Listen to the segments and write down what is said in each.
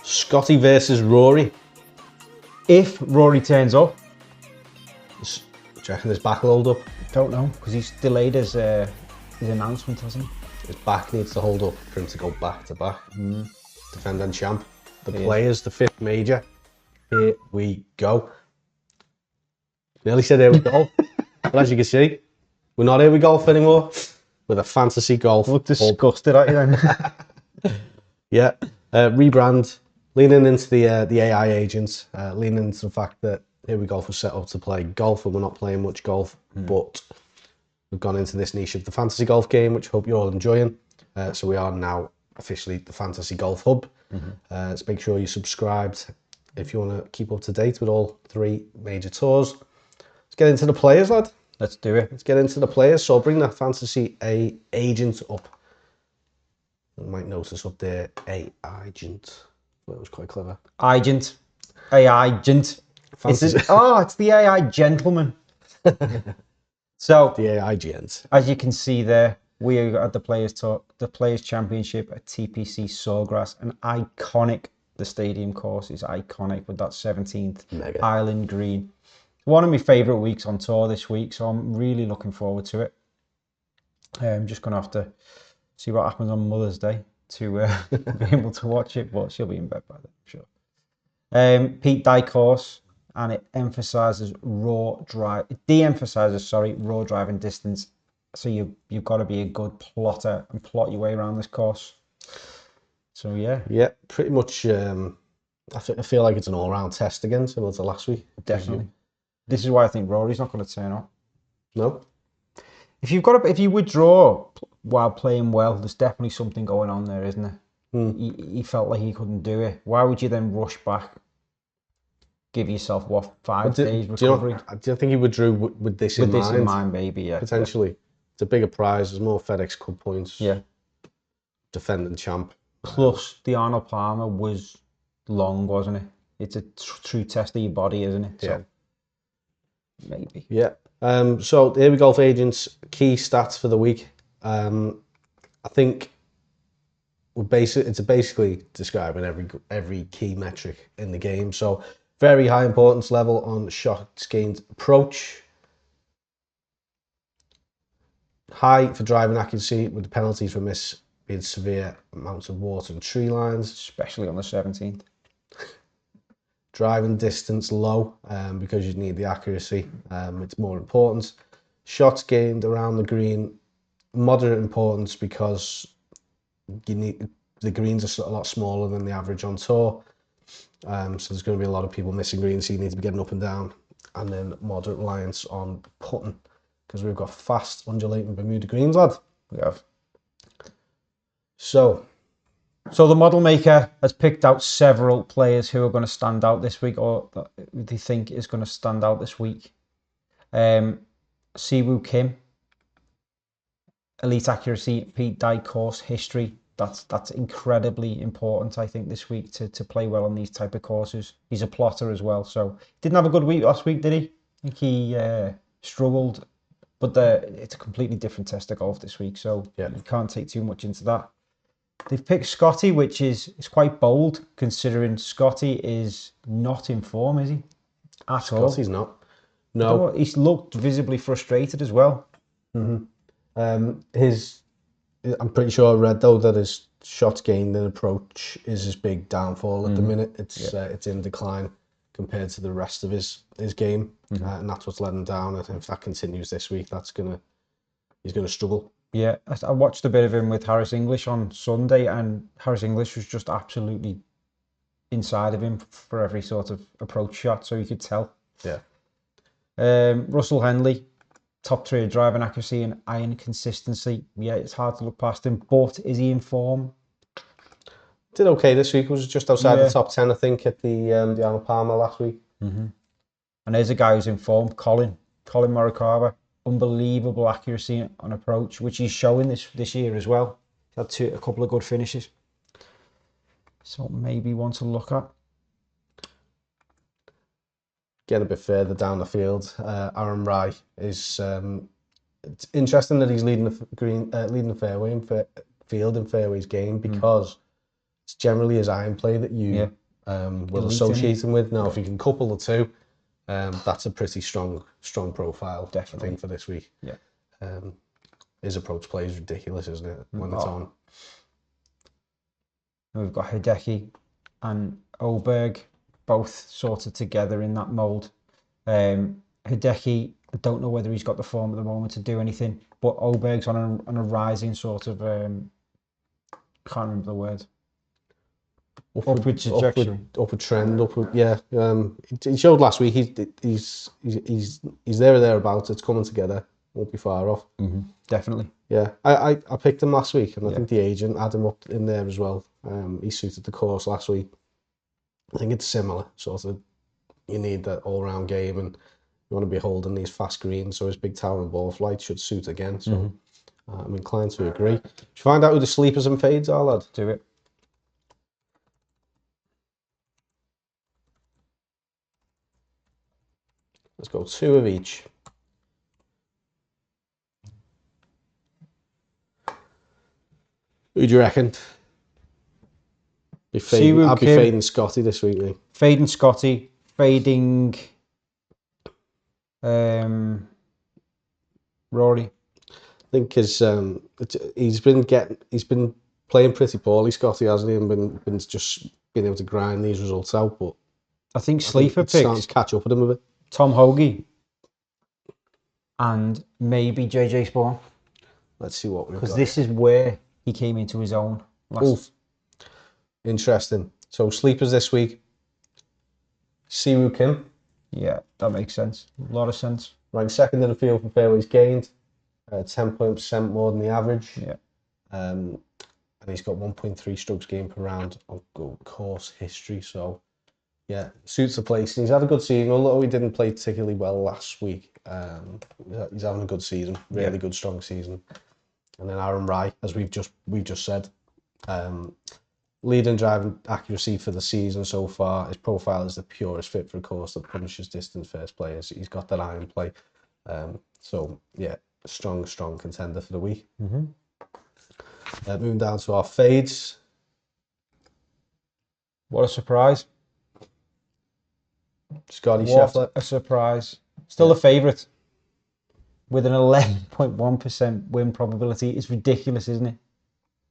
Scotty versus Rory. If Rory turns up, Do you reckon his back will hold up? don't know, because he's delayed his announcement, hasn't he? His back needs to hold up for him to go back to back. Defending champ. The players, the fifth major. Here we go. Nearly said here we go. But as you can see, we're not here we golf anymore. With a fantasy golf. Look disgusted at you then. Yeah. Rebrand. Leaning into the AI agents. Leaning into the fact that here we golf was set up to play golf and we're not playing much golf. But we've gone into this niche of the fantasy golf game, which I hope you're all enjoying. So we are now officially the Fantasy Golf Hub. So make sure you're subscribed if you want to keep up to date with all three major tours. Let's get into the players, lad. Let's do it. Let's get into the players. So I'll bring that fantasy agent up. You might notice up there, agent. That was quite clever. Agent. AI gent. It's the AI gentleman. So The AI gent. as you can see there, we are at the Players Talk, the Players Championship at TPC Sawgrass, an iconic. The stadium course is iconic with that 17th Mega. Island green. One of my favourite weeks on tour this week, so I'm really looking forward to it. I'm just going to have to see what happens on Mother's Day to be able to watch it, but she'll be in bed by then, I'm sure. Pete Dye course, and it de-emphasises raw driving distance. So you've got to be a good plotter and plot your way around this course. So yeah, Pretty much. I feel like it's an all-round test again, similar to last week. definitely. This is why I think Rory's not going to turn up. No. If you withdraw while playing well, there's definitely something going on there, isn't there? He felt like he couldn't do it. Why would you then rush back? Give yourself 5 days recovery? Do you think he withdrew with this in mind? With this in mind, maybe, yeah. Potentially. It's a bigger prize. There's more FedEx Cup points. Yeah. Defending champ. Plus, the Arnold Palmer was long, wasn't it? It's a true test of your body, isn't it? So, maybe. Yeah. So here we go for agents. Key stats for the week. I think it's basically describing every key metric in the game. So very high importance level on shots gained approach. High for driving accuracy with the penalties for miss being severe amounts of water and tree lines. Especially on the 17th. Driving distance low because you need the accuracy. It's more important. Shots gained around the green, moderate importance because you need the greens are a lot smaller than the average on tour. So there's going to be a lot of people missing greens, so you need to be getting up and down. And then moderate reliance on putting because we've got fast undulating Bermuda greens, lad. We have. So the model maker has picked out several players who are going to stand out this week, or that they think is going to stand out this week. Siwoo Kim, elite accuracy, Pete Dye course history. That's incredibly important, I think, this week to play well on these type of courses. He's a plotter as well, so didn't have a good week last week, did he? I think he struggled, but it's a completely different test of golf this week, so you can't take too much into that. They've picked Scotty, which is quite bold, considering Scotty is not in form, is he? At all. Scotty's not. No. He's looked visibly frustrated as well. I'm pretty sure I read though that his shots gained and approach is his big downfall at the minute. It's in decline compared to the rest of his game, and that's what's let him down. I think if that continues this week, he's gonna struggle. Yeah, I watched a bit of him with Harris English on Sunday, and Harris English was just absolutely inside of him for every sort of approach shot, so you could tell. Yeah. Russell Henley, top 3 driving accuracy and iron consistency. Yeah, it's hard to look past him, but is he in form? Did okay this week. Was just outside the top 10, I think, at the Arnold Palmer last week. And there's a guy who's in form, Colin Morikawa. Unbelievable accuracy on approach, which he's showing this year as well. Had a couple of good finishes. So maybe one to look at. Get a bit further down the field. Aaron Rai is. It's interesting that he's leading the fairway in field in fairways game because it's generally his iron play that you will associate him with. Now, if you can couple the two, that's a pretty strong profile, Definitely. I think, for this week. Yeah. His approach play is ridiculous, isn't it, when it's on? We've got Hideki and Oberg both sort of together in that mould. Hideki, I don't know whether he's got the form at the moment to do anything, but Oberg's on a rising sort of, can't remember the word. Upward trajectory. Upward trend. Yeah. He showed last week. He's there or thereabouts. It's coming together. Won't be far off. Definitely. Yeah. I picked him last week, and I think the agent had him up in there as well. He suited the course last week. I think it's similar. Sort of, you need that all-round game, and you want to be holding these fast greens. So his big tower and ball flight should suit again. So I'm inclined to agree. Should you find out who the sleepers and fades are, lad? Do it. Let's go 2 of each. Who do you reckon? I'll be fading Scotty this week, mate. Fading Scotty, fading Rory. I think he's been playing pretty poorly, Scotty, hasn't he? And been just being able to grind these results out. But I think sleeper picks starting to catch up with him a bit. Tom Hoagie and maybe JJ Spawn. Let's see what we've got. Because this is where he came into his own. Interesting. So sleepers this week. Siwoo Kim. Yeah, that makes sense. A lot of sense. Ranked second in the field for fairways gained. 10% more than the average. Yeah. And he's got 1.3 strokes gained per round on course history. So, yeah, suits the place. And he's had a good season, although he didn't play particularly well last week. He's having a good season, really good, strong season. And then Aaron Rai, as we've just said, leading driving accuracy for the season so far. His profile is the purest fit for a course that punishes distance first players. He's got that iron play. So, yeah, strong contender for the week. Moving down to our fades. What a surprise. Scotty Scheffler. What a surprise. Still a favourite. With an 11.1% win probability. It's ridiculous, isn't it?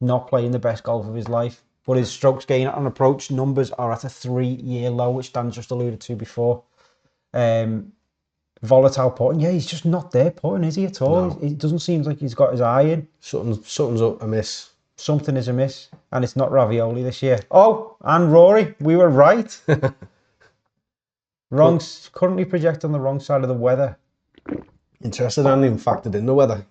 Not playing the best golf of his life. But his strokes gain on approach numbers are at a 3-year low, which Dan just alluded to before. Volatile putting. Yeah, he's just not there putting, is he, at all? No. It doesn't seem like he's got his eye in. Something's up amiss. Something is amiss. And it's not Ravioli this year. Oh, and Rory. We were right. Currently projected on the wrong side of the weather. Interesting, I hadn't even factored in the weather.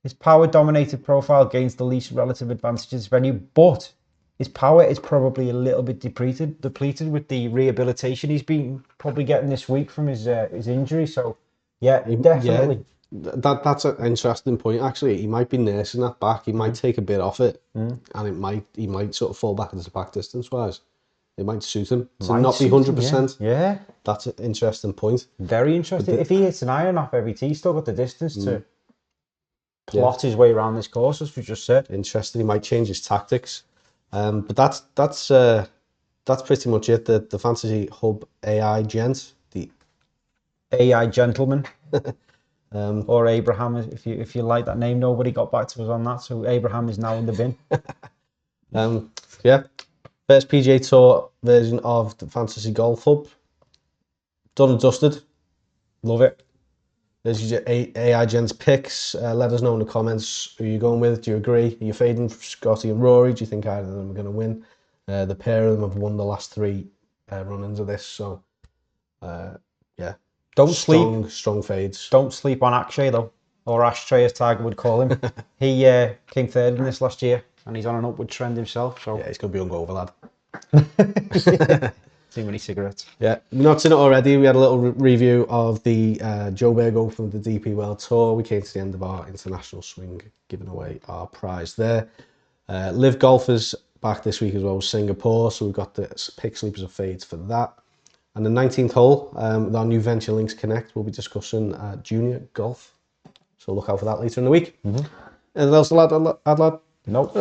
His power-dominated profile gains the least relative advantages venue, but his power is probably a little bit depleted with the rehabilitation he's been probably getting this week from his injury. So, yeah, definitely. Yeah, that's an interesting point, actually. He might be nursing that back. He might take a bit off it, and he might sort of fall back into the back distance-wise. It might suit him to not be 100%. Yeah. That's an interesting point. Very interesting. If he hits an iron off every tee, he's still got the distance to plot his way around this course, as we just said. Interesting. He might change his tactics. But that's pretty much it. The Fantasy Hub AI gent, the AI gentleman, or Abraham, if you like that name. Nobody got back to us on that, so Abraham is now in the bin. Yeah. First PGA Tour version of the Fantasy Golf Hub. Done and dusted. Love it. There's your AI Gents picks. Let us know in the comments who you're going with. Do you agree? Are you fading Scotty and Rory? Do you think either of them are going to win? The pair of them have won the last 3 run-ins of this. So, yeah. Strong fades. Don't sleep on Akshay, though. Or Ashtray, as Tiger would call him. He came third in this last year. And he's on an upward trend himself. So yeah, he's going to be hungover, lad. Too many cigarettes. Yeah, we've not seen it already. We had a little review of the Joe Bergo from the DP World Tour. We came to the end of our international swing, giving away our prize there. Live Golfers back this week as well, Singapore. So we've got the pick sleepers and fades for that. And the 19th hole, with our new Venture Links Connect, we'll be discussing junior golf. So look out for that later in the week. Anything else to add, lad? Nope.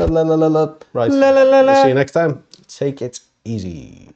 Right. See you next time. Take it easy.